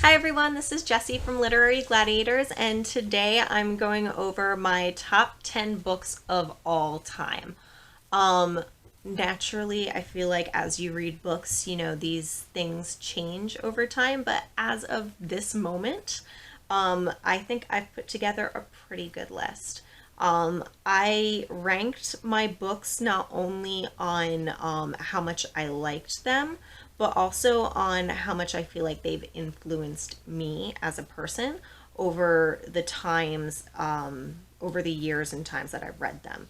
Hi everyone, this is Jesi from Literary Gladiators, and today I'm going over my top 10 books of all time. Um, Naturally, I feel like as you read books, these things change over time, but as of this moment, I think I've put together a pretty good list. I ranked my books not only on how much I liked them, but also on how much I feel like they've influenced me as a person over the times, over the years and times that I've read them.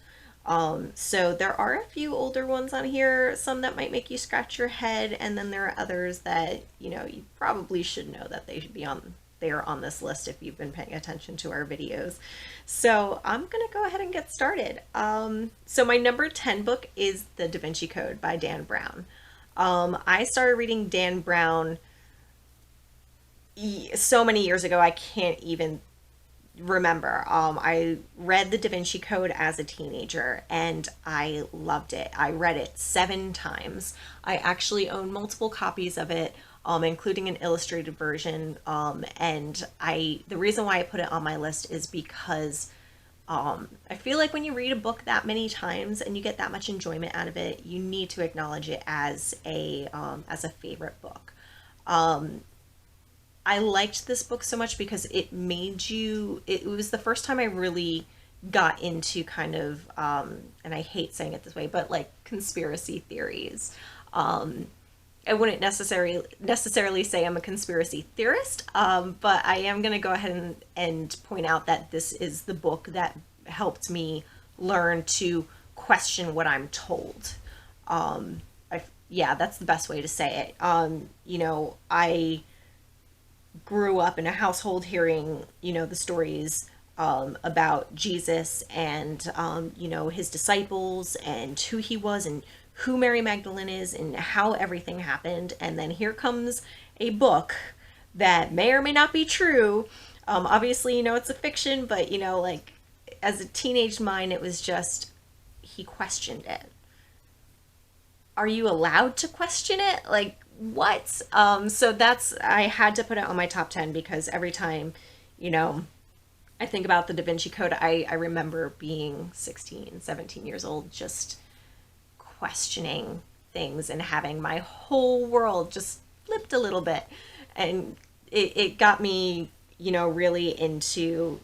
So there are a few older ones on here, some that might make you scratch your head, and then there are others that, you probably should know that they should be on there on this list if you've been paying attention to our videos. So I'm gonna go ahead and get started. So my number 10 book is The Da Vinci Code by Dan Brown. I started reading Dan Brown so many years ago, I can't even remember. I read The Da Vinci Code as a teenager and I loved it. I read it 7 times. I actually own multiple copies of it, including an illustrated version. The reason why I put it on my list is because I feel like when you read a book that many times and you get that much enjoyment out of it, you need to acknowledge it as a favorite book. I liked this book so much because it was the first time I really got into kind of, and I hate saying it this way, but like conspiracy theories. I wouldn't necessarily say I'm a conspiracy theorist, but I am going to go ahead and point out that this is the book that helped me learn to question what I'm told. Yeah, that's the best way to say it. I grew up in a household hearing, the stories about Jesus and, his disciples and who he was and who Mary Magdalene is and how everything happened. And then here comes a book that may or may not be true. Obviously, it's a fiction, but, like as a teenage mind, it was just, he questioned it. Are you allowed to question it? Like, what? So I had to put it on my top 10 because every time, you know, I think about the Da Vinci Code, I remember being 16, 17 years old, just questioning things and having my whole world just flipped a little bit. And it got me, really into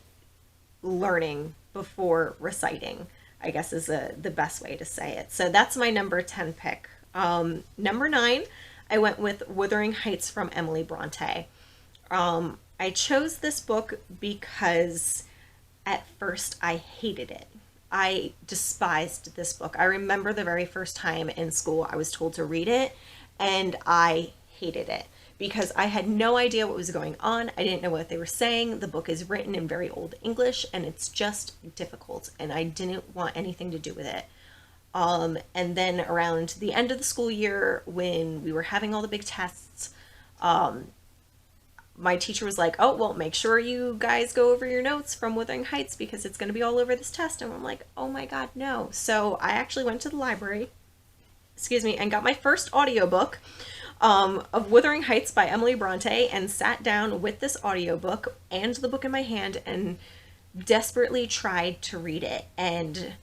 learning before reciting, I guess is the best way to say it. So that's my number 10 pick. Number 9, I went with Wuthering Heights from Emily Bronte. I chose this book because at first I hated it. I despised this book. I remember the very first time in school I was told to read it, and I hated it because I had no idea what was going on. I didn't know what they were saying. The book is written in very old English, and it's just difficult, and I didn't want anything to do with it. And then around the end of the school year, when we were having all the big tests, my teacher was like, "Oh, well, make sure you guys go over your notes from Wuthering Heights because it's going to be all over this test." And I'm like, "Oh my God, no." So I actually went to the library, excuse me, and got my first audiobook of Wuthering Heights by Emily Bronte and sat down with this audiobook and the book in my hand and desperately tried to read it. And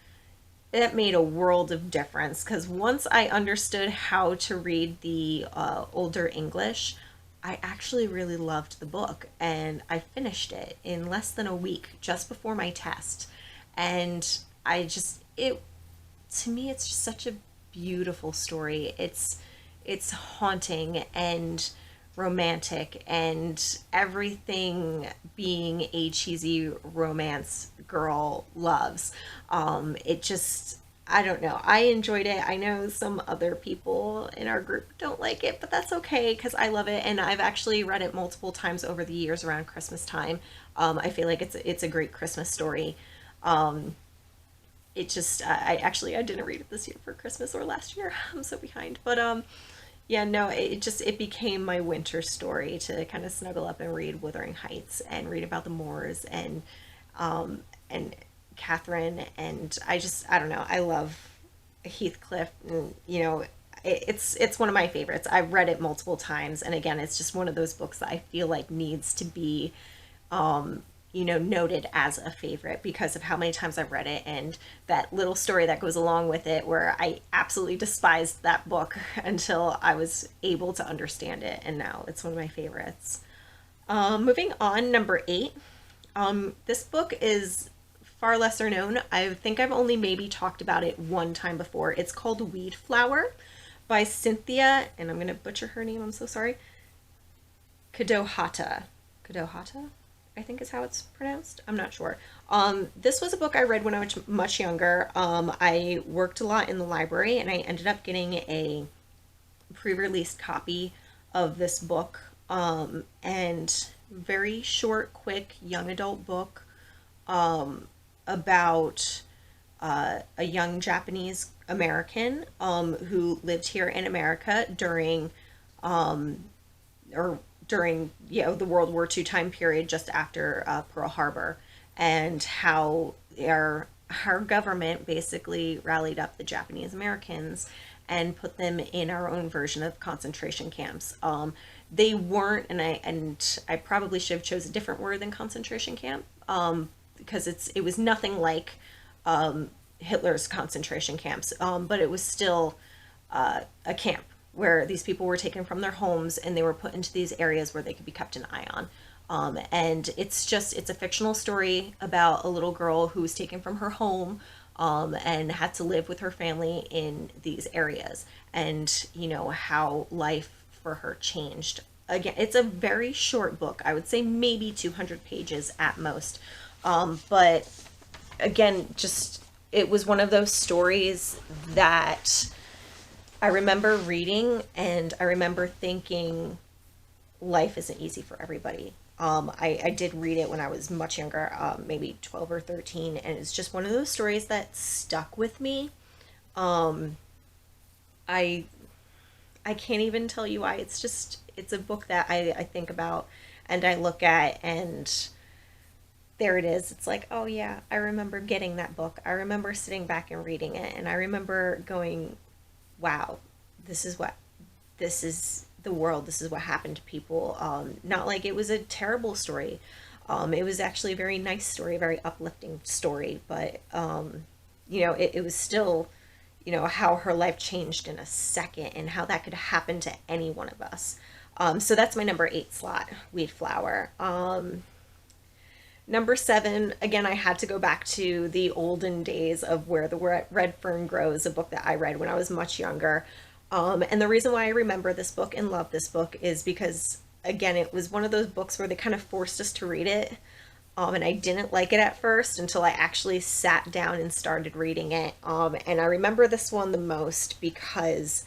it made a world of difference because once I understood how to read the older English, I actually really loved the book and I finished it in less than a week just before my test. And it, to me, it's just such a beautiful story. It's haunting and romantic and everything being a cheesy romance girl loves. It just, I don't know. I enjoyed it. I know some other people in our group don't like it, but that's okay because I love it, and I've actually read it multiple times over the years around Christmas time. I feel like it's a great Christmas story. It just I didn't read it this year for Christmas or last year. I'm so behind, but yeah, no, it became my winter story to kind of snuggle up and read Wuthering Heights and read about the Moors and Catherine, and I don't know, I love Heathcliff, and it's one of my favorites. I've read it multiple times, and again, it's just one of those books that I feel like needs to be noted as a favorite because of how many times I've read it and that little story that goes along with it where I absolutely despised that book until I was able to understand it, and now it's one of my favorites. Moving on, number 8. This book is far lesser known. I think I've only maybe talked about it one time before. It's called Weed Flower by Cynthia, and I'm going to butcher her name, I'm so sorry, Kadohata. Kadohata, I think is how it's pronounced. I'm not sure. This was a book I read when I was much younger. I worked a lot in the library, and I ended up getting a pre-released copy of this book. And very short, quick, young adult book about a young Japanese American who lived here in America during the World War II time period just after Pearl Harbor, and how our government basically rallied up the Japanese Americans and put them in our own version of concentration camps. They weren't, and I probably should have chose a different word than concentration camp, because it was nothing like Hitler's concentration camps, but it was still a camp where these people were taken from their homes and they were put into these areas where they could be kept an eye on. And it's a fictional story about a little girl who was taken from her home and had to live with her family in these areas, and how life for her changed. Again, it's a very short book. I would say maybe 200 pages at most. But again, just it was one of those stories that I remember reading, and I remember thinking life isn't easy for everybody. I did read it when I was much younger, maybe 12 or 13, and it's just one of those stories that stuck with me. I can't even tell you why. It's a book that I think about and I look at, and there it is. It's like, oh yeah, I remember getting that book. I remember sitting back and reading it, and I remember going, wow, this is the world. This is what happened to people. Not like it was a terrible story. It was actually a very nice story, a very uplifting story, but it was still, how her life changed in a second and how that could happen to any one of us. So that's my number 8 slot, Weed Flower. Number 7, again, I had to go back to the olden days of Where the Red Fern Grows, a book that I read when I was much younger. And the reason why I remember this book and love this book is because, again, it was one of those books where they kind of forced us to read it. And I didn't like it at first until I actually sat down and started reading it. And I remember this one the most because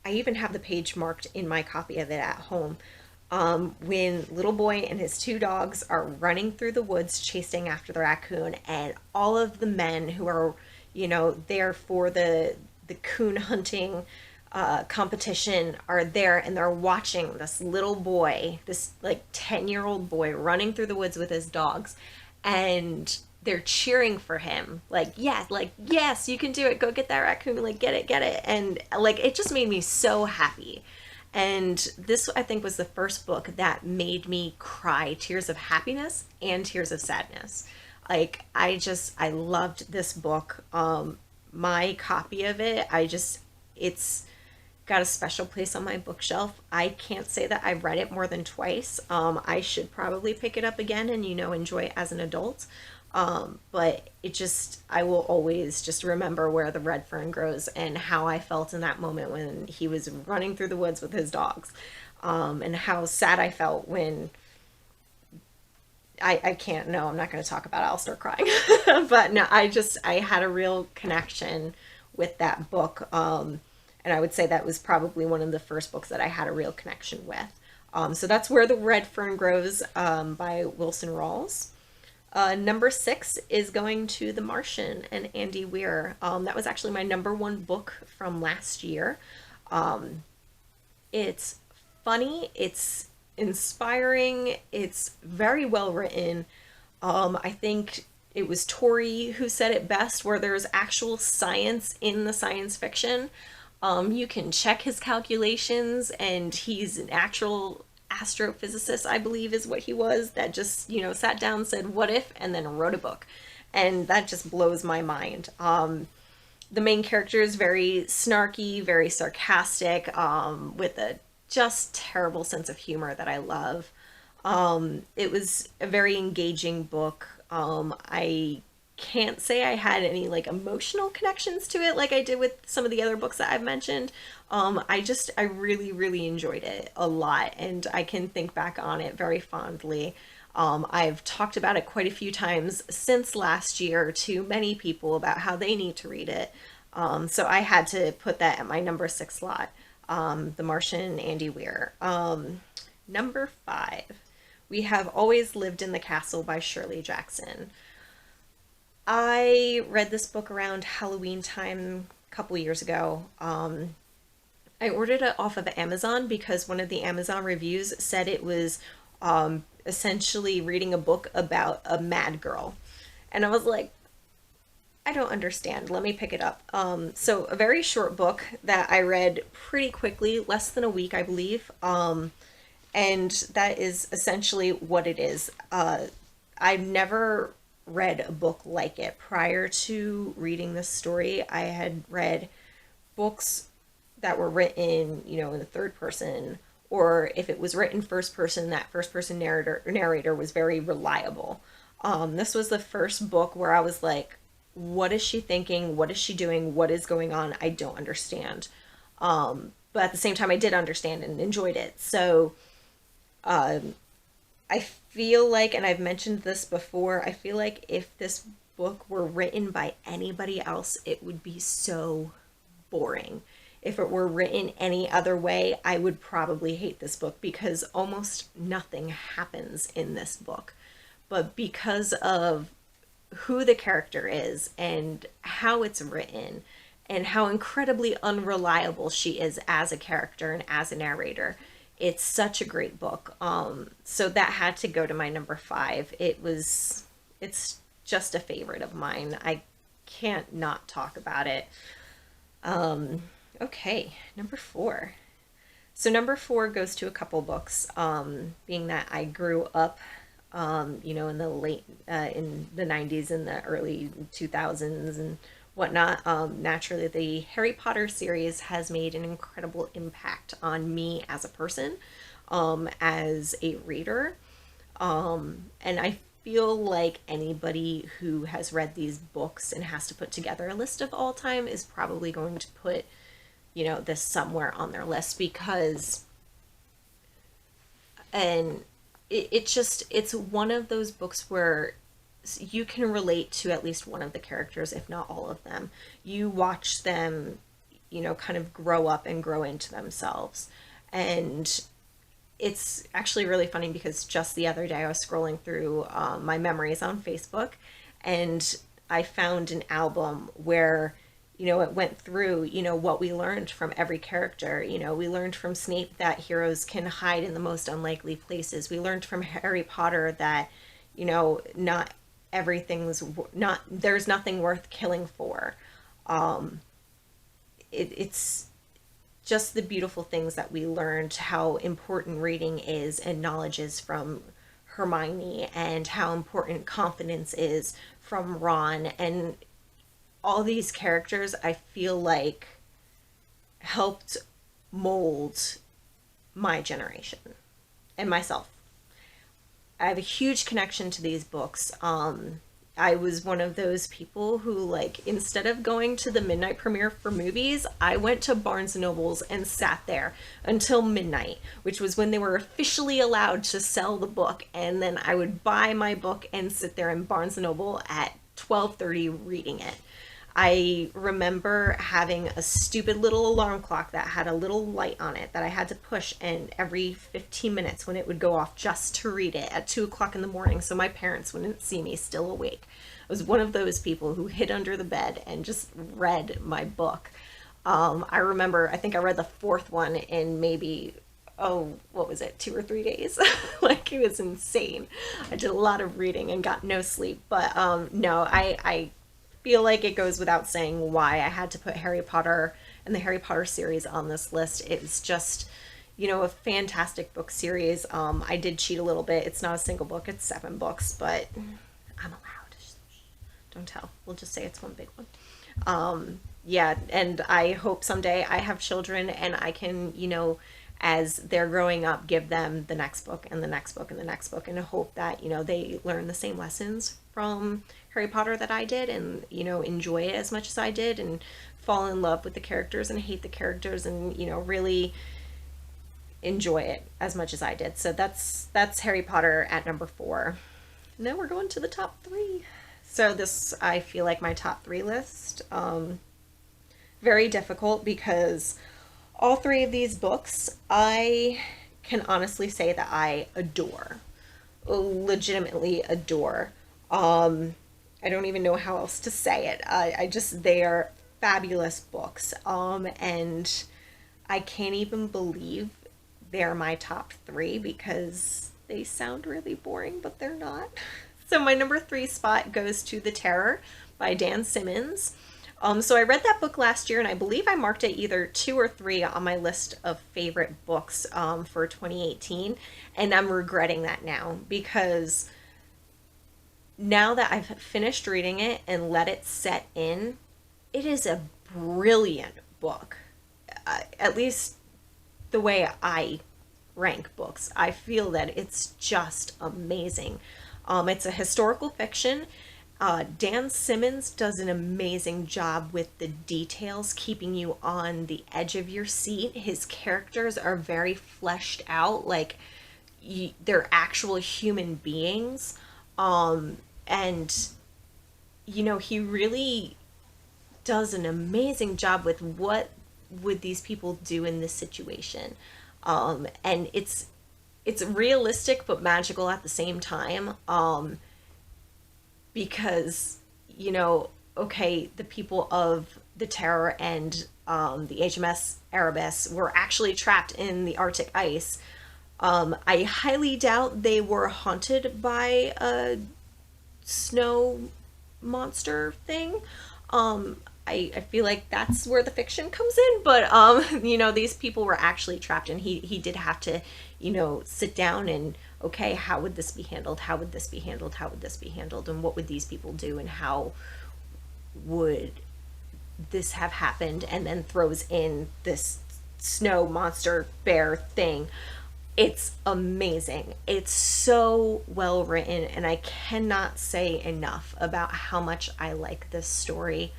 I even have the page marked in my copy of it at home. When little boy and his 2 dogs are running through the woods chasing after the raccoon, and all of the men who are, there for the coon hunting competition are there, and they're watching this little boy, this like 10-year-old boy running through the woods with his dogs, and they're cheering for him, yes, you can do it, go get that raccoon, get it, and it just made me so happy. And this, I think, was the first book that made me cry tears of happiness and tears of sadness. I loved this book. My copy of it, it's got a special place on my bookshelf. I can't say that I've read it more than twice. I should probably pick it up again and, enjoy it as an adult. But I will always just remember Where the Red Fern Grows and how I felt in that moment when he was running through the woods with his dogs. And how sad I felt when I can't, no, I'm not going to talk about it. I'll start crying. But no, I had a real connection with that book. And I would say that was probably one of the first books that I had a real connection with. So that's Where the Red Fern Grows, by Wilson Rawls. Number 6 is going to The Martian and Andy Weir. That was actually my number 1 book from last year. It's funny, it's inspiring, it's very well written. I think it was Tori who said it best, where there's actual science in the science fiction. You can check his calculations, and he's an actual astrophysicist, I believe is what he was, that just, sat down, said, what if, and then wrote a book. And that just blows my mind. The main character is very snarky, very sarcastic, with a just terrible sense of humor that I love. It was a very engaging book. I can't say I had any like emotional connections to it like I did with some of the other books that I've mentioned. I really, really enjoyed it a lot, and I can think back on it very fondly. I've talked about it quite a few times since last year to many people about how they need to read it. So I had to put that at my number 6 slot. The Martian, Andy Weir. Number 5, We Have Always Lived in the Castle by Shirley Jackson. I read this book around Halloween time a couple years ago. I ordered it off of Amazon because one of the Amazon reviews said it was essentially reading a book about a mad girl. And I was like, I don't understand. Let me pick it up. So a very short book that I read pretty quickly, less than a week, I believe. And that is essentially what it is. I've never read a book like it. Prior to reading this story, I had read books that were written, in the third person, or if it was written first person, that first person narrator was very reliable. This was the first book where I was like, what is she thinking? What is she doing? What is going on? I don't understand. But at the same time, I did understand and enjoyed it. So I feel like, and I've mentioned this before, I feel like if this book were written by anybody else, it would be so boring. If it were written any other way, I would probably hate this book because almost nothing happens in this book. But because of who the character is and how it's written and how incredibly unreliable she is as a character and as a narrator, it's such a great book. So that had to go to my number 5. It's just a favorite of mine. I can't not talk about it. Okay, number 4. So number 4 goes to a couple books, being that I grew up, in the late, in the 90s and the early 2000s and whatnot. Naturally, the Harry Potter series has made an incredible impact on me as a person, as a reader. And I feel like anybody who has read these books and has to put together a list of all time is probably going to put, this somewhere on their list because, and it's one of those books where you can relate to at least one of the characters, if not all of them. You watch them, kind of grow up and grow into themselves. And it's actually really funny because just the other day I was scrolling through my memories on Facebook, and I found an album where, it went through, what we learned from every character. We learned from Snape that heroes can hide in the most unlikely places. We learned from Harry Potter that, not there's nothing worth killing for. It's just the beautiful things that we learned, how important reading is and knowledge is from Hermione, and how important confidence is from Ron. And all these characters, I feel like, helped mold my generation and myself. I have a huge connection to these books. I was one of those people who, instead of going to the midnight premiere for movies, I went to Barnes & Noble's and sat there until midnight, which was when they were officially allowed to sell the book. And then I would buy my book and sit there in Barnes & Noble at 12:30 reading it. I remember having a stupid little alarm clock that had a little light on it that I had to push, and every 15 minutes when it would go off just to read it at 2 o'clock in the morning so my parents wouldn't see me still awake. I was one of those people who hid under the bed and just read my book. I remember, I think I read the 4th one in maybe oh, what was it, 2 or 3 days? Like, it was insane. I did a lot of reading and got no sleep. But no, I feel like it goes without saying why I had to put Harry Potter and the Harry Potter series on this list. It's just, a fantastic book series. I did cheat a little bit. It's not a single book, it's 7 books, but I'm allowed. Don't tell. We'll just say it's one big one. Yeah, and I hope someday I have children and I can, as they're growing up, give them the next book and the next book and the next book, and hope that, they learn the same lessons from Harry Potter that I did, and, enjoy it as much as I did, and fall in love with the characters and hate the characters, and, really enjoy it as much as I did. So that's Harry Potter at number 4. And then we're going to the top 3. So this, I feel like my top 3 list, very difficult because all 3 of these books I can honestly say that I adore, legitimately adore. I don't even know how else to say it. They are fabulous books, and I can't even believe they're my top 3 because they sound really boring, but they're not. So my number 3 spot goes to The Terror by Dan Simmons. So I read that book last year, and I believe I marked it either 2 or 3 on my list of favorite books for 2018, and I'm regretting that now, because now that I've finished reading it and let it set in, it is a brilliant book. At least the way I rank books, I feel that it's just amazing. It's a historical fiction. Dan Simmons does an amazing job with the details, keeping you on the edge of your seat. His characters are very fleshed out, like they're actual human beings. And, he really does an amazing job with what would these people do in this situation. And it's realistic but magical at the same time. Because, okay, the people of the Terror and the HMS Erebus were actually trapped in the Arctic ice. I highly doubt they were haunted by a snow monster thing. I feel like that's where the fiction comes in, but these people were actually trapped, and he did have to, sit down and, okay, how would this be handled? How would this be handled? How would this be handled? And what would these people do? And how would this have happened? And then throws in this snow monster bear thing. It's amazing. It's so well written, and I cannot say enough about how much I like this story.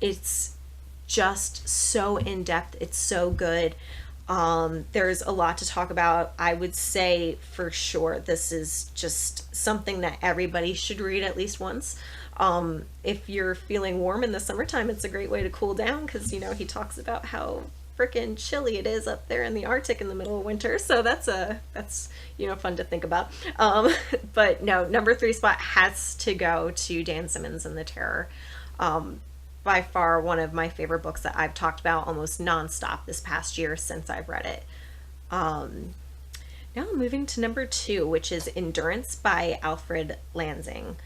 It's just so in depth. It's so good. There's a lot to talk about. I would say for sure this is just something that everybody should read at least once. If you're feeling warm in the summertime, it's a great way to cool down, because he talks about how freaking chilly it is up there in the Arctic in the middle of winter. So that's fun to think about. But no, number 3 spot has to go to Dan Simmons and The Terror. By far one of my favorite books that I've talked about almost nonstop this past year since I've read it. Now I'm moving to number 2, which is Endurance by Alfred Lansing.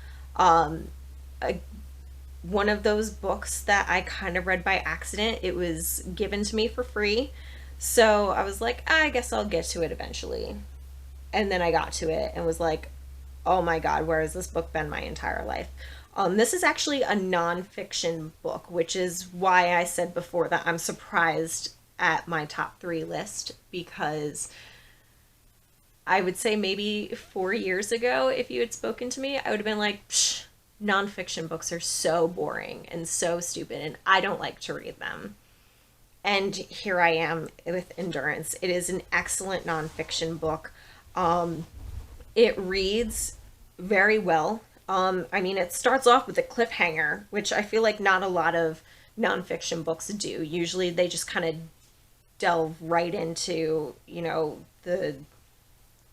One of those books that I kind of read by accident. It was given to me for free, so I was like, I guess I'll get to it eventually. And then I got to it and was like, oh my god, where has this book been my entire life? This is actually a nonfiction book, which is why I said before that I'm surprised at my top 3 list, because I would say maybe 4 years ago, if you had spoken to me, I would have been like, psh, nonfiction books are so boring and so stupid, and I don't like to read them. And here I am with Endurance. It is an excellent nonfiction book. It reads very well. It starts off with a cliffhanger, which I feel like not a lot of nonfiction books do. Usually they just kind of delve right into, the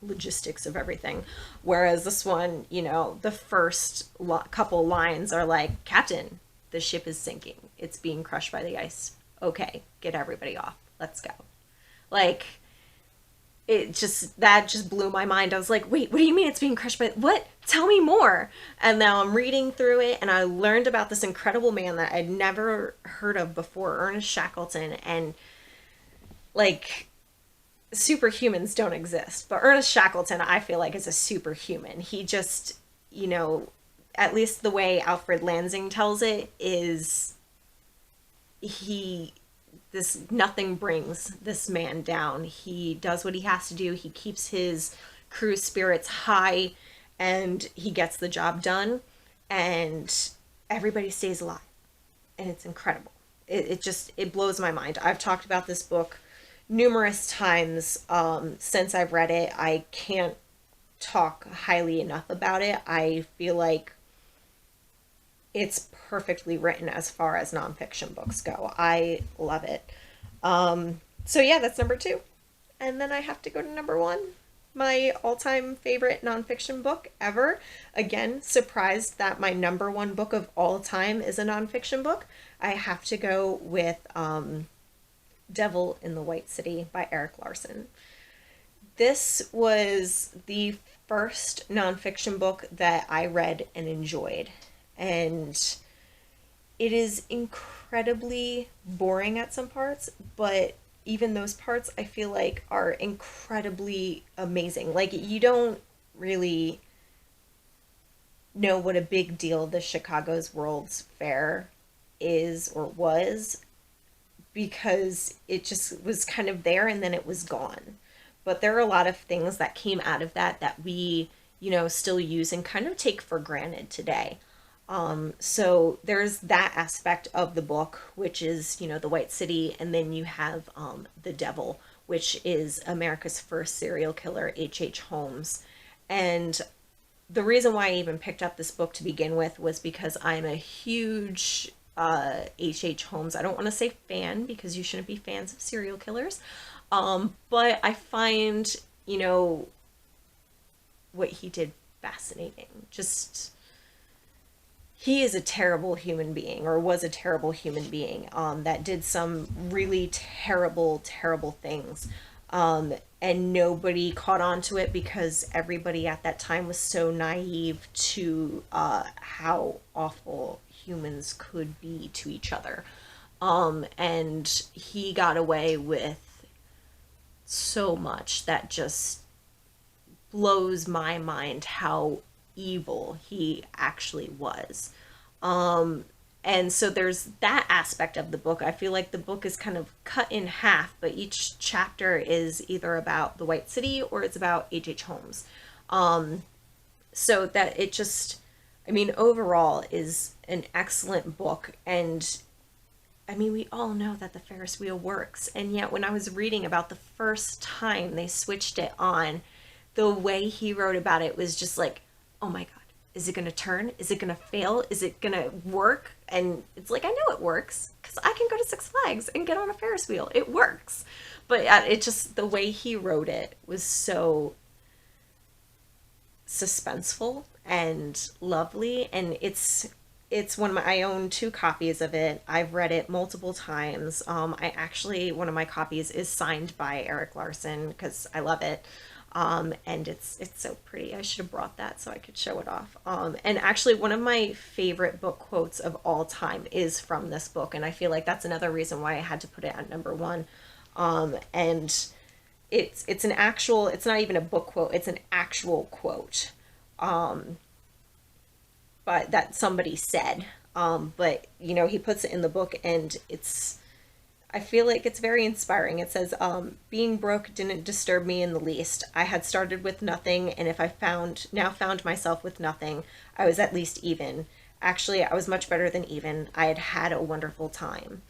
logistics of everything. Whereas this one, the first couple lines are like, Captain, the ship is sinking. It's being crushed by the ice. Okay, get everybody off. Let's go. Like, that just blew my mind. I was like, wait, what do you mean it's being crushed by what? Tell me more. And now I'm reading through it, and I learned about this incredible man that I'd never heard of before, Ernest Shackleton. And like, superhumans don't exist, but Ernest Shackleton, I feel like, is a superhuman. He just, at least the way Alfred Lansing tells it is, he this nothing brings this man down. He does what he has to do. He keeps his crew spirits high, and he gets the job done, and everybody stays alive. And it's incredible. It blows my mind. I've talked about this book numerous times since I've read it. I can't talk highly enough about it. I feel like it's perfectly written as far as nonfiction books go. I love it. So yeah, that's number 2. And then I have to go to number 1. My all-time favorite nonfiction book ever. Again, surprised that my number 1 book of all time is a nonfiction book. I have to go with Devil in the White City by Erik Larson. This was the first nonfiction book that I read and enjoyed. And it is incredibly boring at some parts, but even those parts I feel like are incredibly amazing. Like, you don't really know what a big deal the Chicago's World's Fair is or was, because it just was kind of there and then it was gone. But there are a lot of things that came out of that we, still use and kind of take for granted today. So there's that aspect of the book, which is, the White City, and then you have the Devil, which is America's first serial killer, H.H. Holmes. And the reason why I even picked up this book to begin with was because I'm a huge H.H. Holmes, I don't want to say fan, because you shouldn't be fans of serial killers, but I find, what he did fascinating. Just, he is a terrible human being, or was a terrible human being, that did some really terrible, terrible things. And nobody caught on to it because everybody at that time was so naive to how awful humans could be to each other. And he got away with so much that just blows my mind how evil he actually was. And so there's that aspect of the book. I feel like the book is kind of cut in half, but each chapter is either about the White City or it's about H.H. Holmes. So that it just, overall is an excellent book. And we all know that the Ferris wheel works. And yet when I was reading about the first time they switched it on, the way he wrote about it was just like, oh my God, is it going to turn? Is it going to fail? Is it going to work? And it's like, I know it works because I can go to Six Flags and get on a Ferris wheel. It works. But it just, the way he wrote it was so suspenseful and lovely. And it's one of I own 2 copies of it. I've read it multiple times. One of my copies is signed by Erik Larson because I love it. And it's so pretty. I should have brought that so I could show it off. And actually one of my favorite book quotes of all time is from this book. And I feel like that's another reason why I had to put it at number 1. And it's not even a book quote. It's an actual quote. But that somebody said, but he puts it in the book, and I feel like it's very inspiring. It says, being broke didn't disturb me in the least. I had started with nothing, and if I found myself with nothing, I was at least even. Actually, I was much better than even. I had had a wonderful time.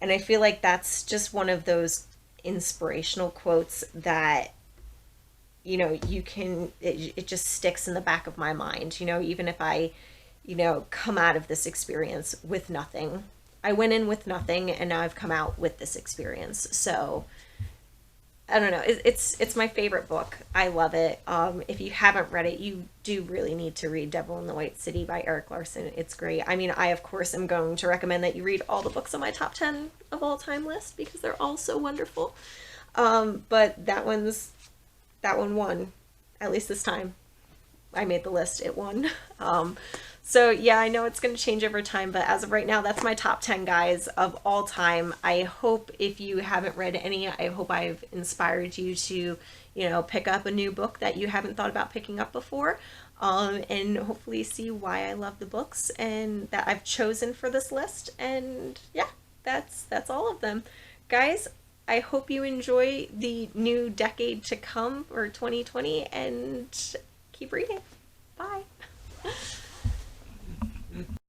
And I feel like that's just one of those inspirational quotes that, it just sticks in the back of my mind. Even if I, come out of this experience with nothing. I went in with nothing, and now I've come out with this experience. So I don't know. It's my favorite book. I love it. If you haven't read it, you do really need to read Devil in the White City by Erik Larson. It's great. I of course am going to recommend that you read all the books on my top 10 of all time list because they're all so wonderful. But that one won, at least this time. I made the list, it won. So yeah, I know it's going to change over time, but as of right now, that's my top 10 guys of all time. I hope if you haven't read any, I hope I've inspired you to, pick up a new book that you haven't thought about picking up before, and hopefully see why I love the books and that I've chosen for this list. And yeah, that's all of them. Guys, I hope you enjoy the new decade to come, or 2020, and keep reading. Bye.